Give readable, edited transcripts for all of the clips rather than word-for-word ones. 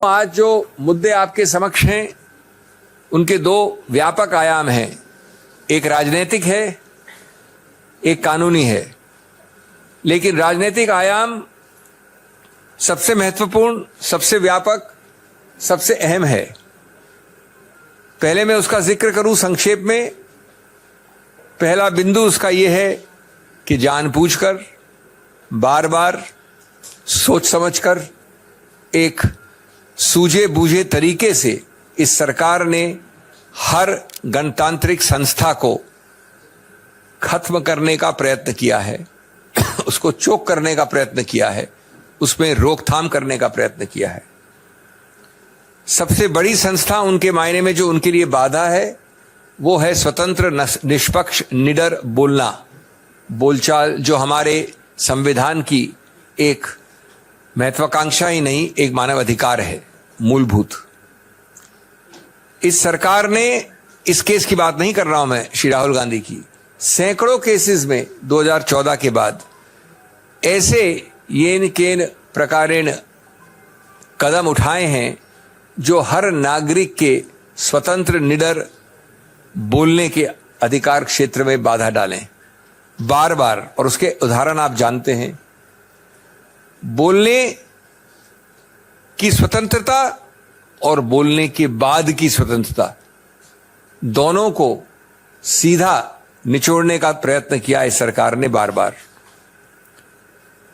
आज जो मुद्दे आपके समक्ष हैं उनके दो व्यापक आयाम हैं, एक राजनीतिक है, एक कानूनी है। लेकिन राजनीतिक आयाम सबसे महत्वपूर्ण, सबसे व्यापक, सबसे अहम है। पहले मैं उसका जिक्र करूं संक्षेप में। पहला बिंदु उसका यह है कि जानबूझकर, बार बार सोच समझकर, एक सूझे बूझे तरीके से इस सरकार ने हर गणतांत्रिक संस्था को खत्म करने का प्रयत्न किया है, उसको चोक करने का प्रयत्न किया है, उसमें रोकथाम करने का प्रयत्न किया है। सबसे बड़ी संस्था उनके मायने में जो उनके लिए बाधा है वो है स्वतंत्र, निष्पक्ष, निडर बोलना, बोलचाल, जो हमारे संविधान की एक महत्वाकांक्षा ही नहीं, एक मानव अधिकार है, मूलभूत। इस सरकार ने, इस केस की बात नहीं कर रहा हूं मैं, श्री राहुल गांधी की, सैकड़ों केसेस में 2014 के बाद ऐसे येन केन प्रकारेण कदम उठाए हैं जो हर नागरिक के स्वतंत्र, निडर बोलने के अधिकार क्षेत्र में बाधा डालें, बार बार। और उसके उदाहरण आप जानते हैं। बोलने की स्वतंत्रता और बोलने के बाद की स्वतंत्रता, दोनों को सीधा निचोड़ने का प्रयत्न किया इस सरकार ने बार बार।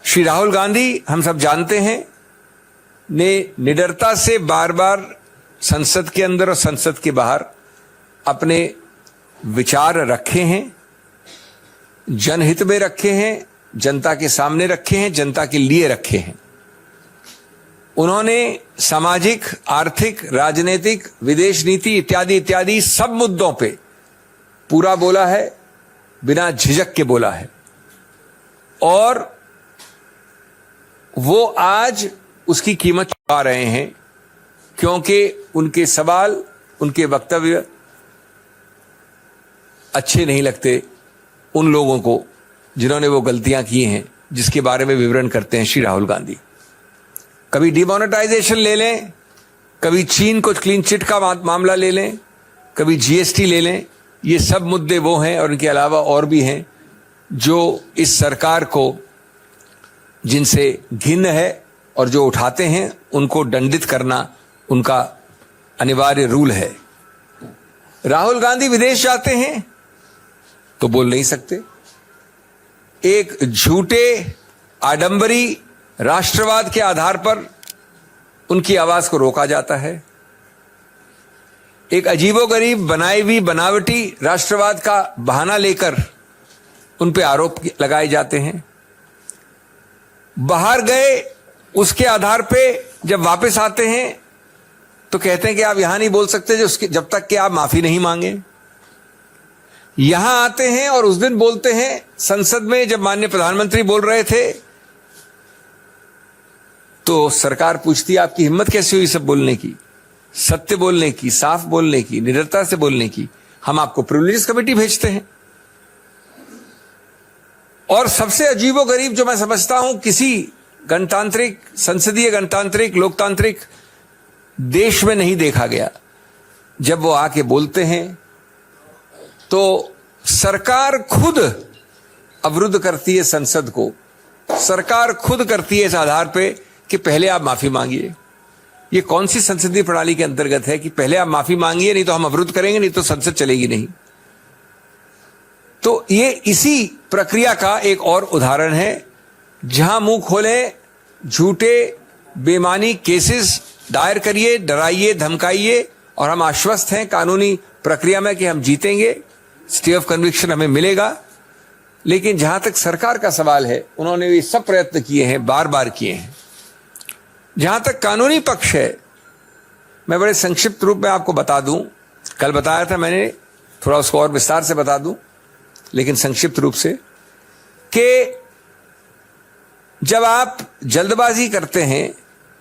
श्री राहुल गांधी, हम सब जानते हैं, ने निडरता से बार बार संसद के अंदर और संसद के बाहर अपने विचार रखे हैं, जनहित में रखे हैं, जनता के सामने रखे हैं, जनता के लिए रखे हैं। उन्होंने सामाजिक, आर्थिक, राजनीतिक, विदेश नीति इत्यादि इत्यादि सब मुद्दों पे पूरा बोला है, बिना झिझक के बोला है। और वो आज उसकी कीमत चुका रहे हैं, क्योंकि उनके सवाल, उनके वक्तव्य अच्छे नहीं लगते उन लोगों को जिन्होंने वो गलतियां की हैं, जिसके बारे में विवरण करते हैं श्री राहुल गांधी। कभी डिमोनेटाइजेशन ले लें, कभी चीन को क्लीन चिट का मामला ले लें, कभी जीएसटी ले लें। ये सब मुद्दे वो हैं और इनके अलावा और भी हैं जो इस सरकार को, जिनसे घिन्न है और जो उठाते हैं उनको दंडित करना उनका अनिवार्य रूल है। राहुल गांधी विदेश जाते हैं तो बोल नहीं सकते। एक झूठे, आडंबरी राष्ट्रवाद के आधार पर उनकी आवाज को रोका जाता है। एक अजीबोगरीब, बनाई हुई, बनावटी राष्ट्रवाद का बहाना लेकर उन पे आरोप लगाए जाते हैं। बाहर गए, उसके आधार पे जब वापस आते हैं तो कहते हैं कि आप यहां नहीं बोल सकते जब तक कि आप माफी नहीं मांगे। यहां आते हैं और उस दिन बोलते हैं संसद में, जब माननीय प्रधानमंत्री बोल रहे थे तो सरकार पूछती है आपकी हिम्मत कैसे हुई सब बोलने की, सत्य बोलने की, साफ बोलने की, निडरता से बोलने की। हम आपको प्रिविलेज कमेटी भेजते हैं। और सबसे अजीबोगरीब जो मैं समझता हूं, किसी गणतांत्रिक, संसदीय गणतांत्रिक, लोकतांत्रिक देश में नहीं देखा गया, जब वो आके बोलते हैं तो सरकार खुद अवरुद्ध करती है संसद को। सरकार खुद करती है इस आधार पे कि पहले आप माफी मांगिए। ये कौन सी संसदीय प्रणाली के अंतर्गत है कि पहले आप माफी मांगिए, नहीं तो हम अवरुद्ध करेंगे, नहीं तो संसद चलेगी नहीं। तो ये इसी प्रक्रिया का एक और उदाहरण है, जहां मुंह खोले, झूठे, बेमानी केसेस दायर करिए, डराइए, धमकाइए, और हम आश्वस्त हैं कानूनी प्रक्रिया में कि हम जीतेंगे, स्टे ऑफ कन्विक्शन हमें मिलेगा। लेकिन जहां तक सरकार का सवाल है, उन्होंने ये सब प्रयत्न किए हैं, बार बार किए हैं। जहां तक कानूनी पक्ष है, मैं बड़े संक्षिप्त रूप में आपको बता दूं, कल बताया था मैंने, थोड़ा उसको और विस्तार से बता दूं, लेकिन संक्षिप्त रूप से, कि जब आप जल्दबाजी करते हैं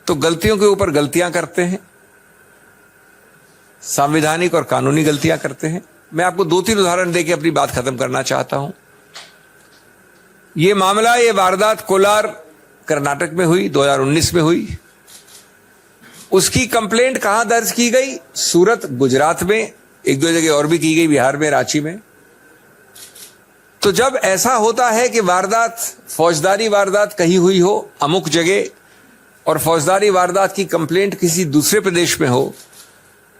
तो गलतियों के ऊपर गलतियां करते हैं, संवैधानिक और कानूनी गलतियां करते हैं। मैं आपको 2-3 उदाहरण देके अपनी बात खत्म करना चाहता हूं। ये मामला, ये वारदात कोलार कर्नाटक में हुई, 2019 में हुई। उसकी कंप्लेंट कहां दर्ज की गई? सूरत, गुजरात में, एक दो जगह और भी की गई, बिहार में, रांची में। तो जब ऐसा होता है कि वारदात, फौजदारी वारदात कहीं हुई हो अमुक जगह और फौजदारी वारदात की कंप्लेंट किसी दूसरे प्रदेश में हो,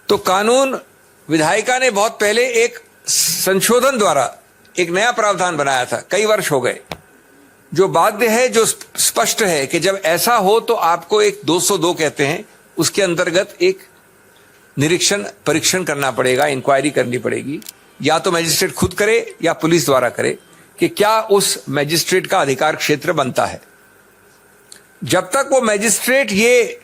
तो कानून विधायिका ने बहुत पहले एक संशोधन द्वारा एक नया प्रावधान बनाया था, कई वर्ष हो गए, जो बाध्य है, जो स्पष्ट है कि जब ऐसा हो तो आपको एक 202 कहते हैं, उसके अंतर्गत एक निरीक्षण परीक्षण करना पड़ेगा, इंक्वायरी करनी पड़ेगी, या तो मजिस्ट्रेट खुद करे या पुलिस द्वारा करे कि क्या उस मजिस्ट्रेट का अधिकार क्षेत्र बनता है। जब तक वो मजिस्ट्रेट ये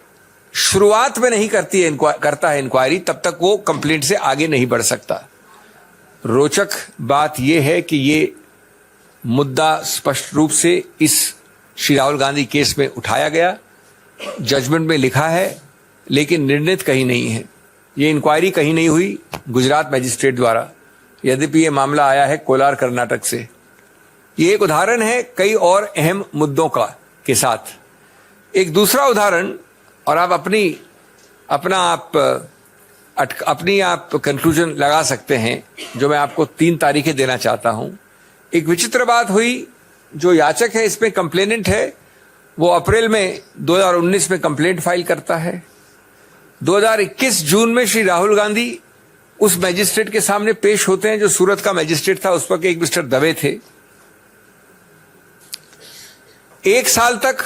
शुरुआत में नहीं करता है इंक्वायरी, तब तक वो कंप्लेंट से आगे नहीं बढ़ सकता। रोचक बात यह है कि ये मुद्दा स्पष्ट रूप से इस श्री राहुल गांधी केस में उठाया गया, जजमेंट में लिखा है, लेकिन निर्णित कहीं नहीं है। ये इंक्वायरी कहीं नहीं हुई गुजरात मजिस्ट्रेट द्वारा, यद्यपि ये मामला आया है कोलार, कर्नाटक से। ये एक उदाहरण है कई और अहम मुद्दों का के साथ। एक दूसरा उदाहरण, और आप अपनी आप कंक्लूजन लगा सकते हैं, जो मैं आपको 3 तारीखें देना चाहता हूं। एक विचित्र बात हुई, जो याचक है, इसमें कंप्लेनेंट है, वो अप्रैल में 2019 में कंप्लेंट फाइल करता है। 2021 जून में श्री राहुल गांधी उस मजिस्ट्रेट के सामने पेश होते हैं जो सूरत का मजिस्ट्रेट था, उस पर एक मिस्टर दवे थे। 1 साल तक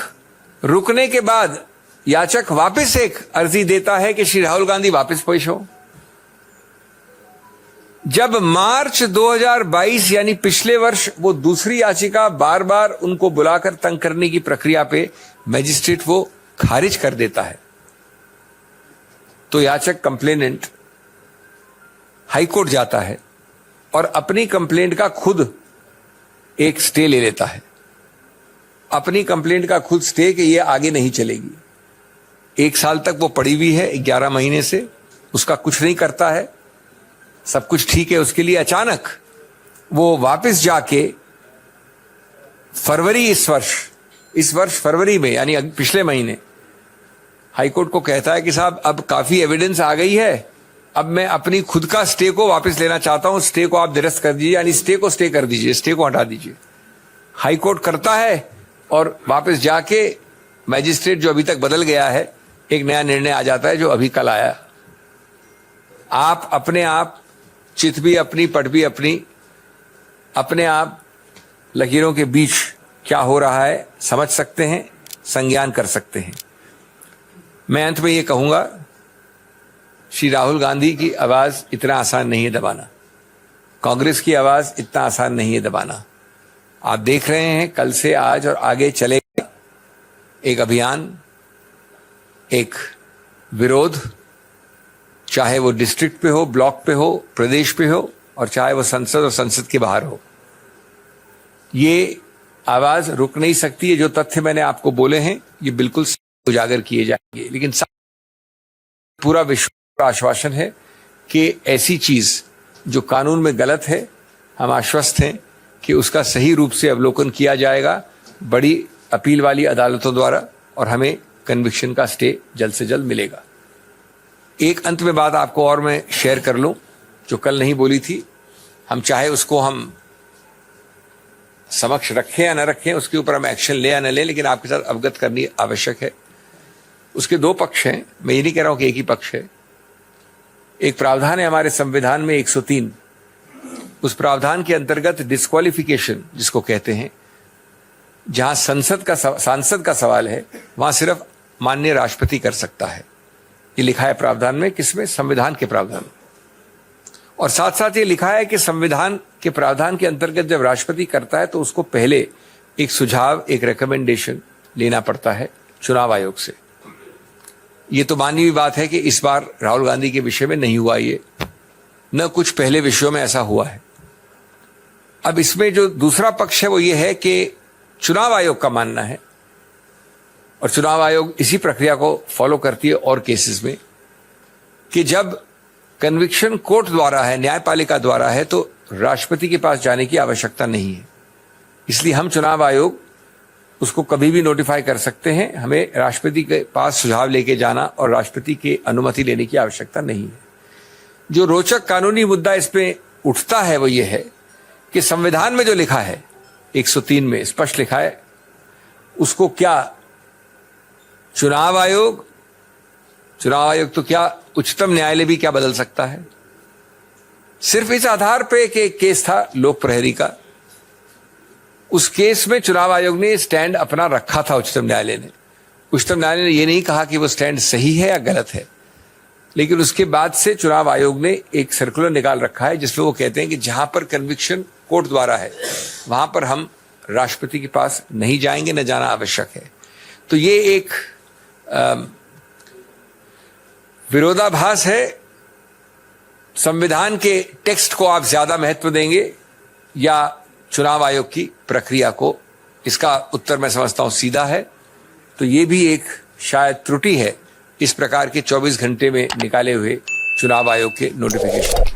रुकने के बाद याचक वापस एक अर्जी देता है कि श्री राहुल गांधी वापस पेश हो। जब मार्च 2022 यानी पिछले वर्ष वो दूसरी याचिका बार बार उनको बुलाकर तंग करने की प्रक्रिया पे मजिस्ट्रेट वो खारिज कर देता है, तो याचक कंप्लेनेंट हाईकोर्ट जाता है और अपनी कंप्लेंट का खुद एक स्टे ले लेता है। अपनी कंप्लेंट का खुद स्टे कि ये आगे नहीं चलेगी। 1 साल तक वो पड़ी हुई है, 11 महीने से उसका कुछ नहीं करता है, सब कुछ ठीक है उसके लिए। अचानक वो वापस जाके फरवरी इस वर्ष फरवरी में, यानी पिछले महीने, हाईकोर्ट को कहता है कि साहब अब काफी एविडेंस आ गई है, अब मैं अपनी खुद का स्टे को वापस लेना चाहता हूं, स्टे को आप निरस्त कर दीजिए, यानी स्टे को स्टे कर दीजिए, स्टे को हटा दीजिए। हाईकोर्ट करता है और वापस जाके मैजिस्ट्रेट जो अभी तक बदल गया है, एक नया निर्णय आ जाता है जो अभी कल आया। आप अपने आप चित भी अपनी, पट भी अपनी, अपने आप लकीरों के बीच क्या हो रहा है समझ सकते हैं, संज्ञान कर सकते हैं। मैं अंत में ये कहूंगा, श्री राहुल गांधी की आवाज इतना आसान नहीं है दबाना, कांग्रेस की आवाज इतना आसान नहीं है दबाना। आप देख रहे हैं कल से आज और आगे चलेगा एक अभियान, एक विरोध, चाहे वो डिस्ट्रिक्ट पे हो, ब्लॉक पे हो, प्रदेश पे हो, और चाहे वो संसद और संसद के बाहर हो। ये आवाज रुक नहीं सकती है। जो तथ्य मैंने आपको बोले हैं ये बिल्कुल उजागर किए जाएंगे, लेकिन पूरा विश्व का आश्वासन है कि ऐसी चीज जो कानून में गलत है, हम आश्वस्त हैं कि उसका सही रूप से अवलोकन किया जाएगा बड़ी अपील वाली अदालतों द्वारा, और हमें कन्विक्शन का स्टे जल्द से जल्द मिलेगा। एक अंत में बात आपको और मैं शेयर कर लूं जो कल नहीं बोली थी। हम चाहे उसको हम समक्ष रखें या न रखें, उसके ऊपर हम एक्शन ले या न ले, लेकिन आपके साथ अवगत करनी आवश्यक है। उसके 2 पक्ष हैं, मैं ये नहीं कह रहा हूं कि एक ही पक्ष है। एक प्रावधान है हमारे संविधान में 103, उस प्रावधान के अंतर्गत डिस्क्वालिफिकेशन जिसको कहते हैं, जहां सांसद का सवाल है, वहां सिर्फ माननीय राष्ट्रपति कर सकता है। ये लिखा है प्रावधान में, किसमें? संविधान के प्रावधान। और साथ साथ ये लिखा है कि संविधान के प्रावधान के अंतर्गत जब राष्ट्रपति करता है तो उसको पहले एक सुझाव, एक रिकमेंडेशन लेना पड़ता है चुनाव आयोग से। ये तो मानी हुई बात है कि इस बार राहुल गांधी के विषय में नहीं हुआ ये, न कुछ पहले विषयों में ऐसा हुआ है। अब इसमें जो दूसरा पक्ष है वो ये है कि चुनाव आयोग का मानना है, और चुनाव आयोग इसी प्रक्रिया को फॉलो करती है और केसेस में, कि जब कन्विक्शन कोर्ट द्वारा है, न्यायपालिका द्वारा है, तो राष्ट्रपति के पास जाने की आवश्यकता नहीं है। इसलिए हम चुनाव आयोग उसको कभी भी नोटिफाई कर सकते हैं। हमें राष्ट्रपति के पास सुझाव लेके जाना और राष्ट्रपति की अनुमति लेने की आवश्यकता नहीं है। जो रोचक कानूनी मुद्दा इस पे उठता है वो ये है कि संविधान में जो लिखा है 103 में स्पष्ट लिखा है, उसको क्या चुनाव आयोग तो क्या उच्चतम न्यायालय भी क्या बदल सकता है? सिर्फ इस आधार पे कि एक केस था लोक प्रहरी का, उस केस में चुनाव आयोग ने स्टैंड अपना रखा था। उच्चतम न्यायालय ने ये नहीं कहा कि वो स्टैंड सही है या गलत है, लेकिन उसके बाद से चुनाव आयोग ने एक सर्कुलर निकाल रखा है जिसमें वो कहते हैं कि जहां पर कन्विक्शन कोर्ट द्वारा है वहां पर हम राष्ट्रपति के पास नहीं जाएंगे, न जाना आवश्यक है। तो ये एक विरोधाभास है। संविधान के टेक्स्ट को आप ज्यादा महत्व देंगे या चुनाव आयोग की प्रक्रिया को? इसका उत्तर मैं समझता हूं सीधा है। तो ये भी एक शायद त्रुटि है इस प्रकार के 24 घंटे में निकाले हुए चुनाव आयोग के नोटिफिकेशन।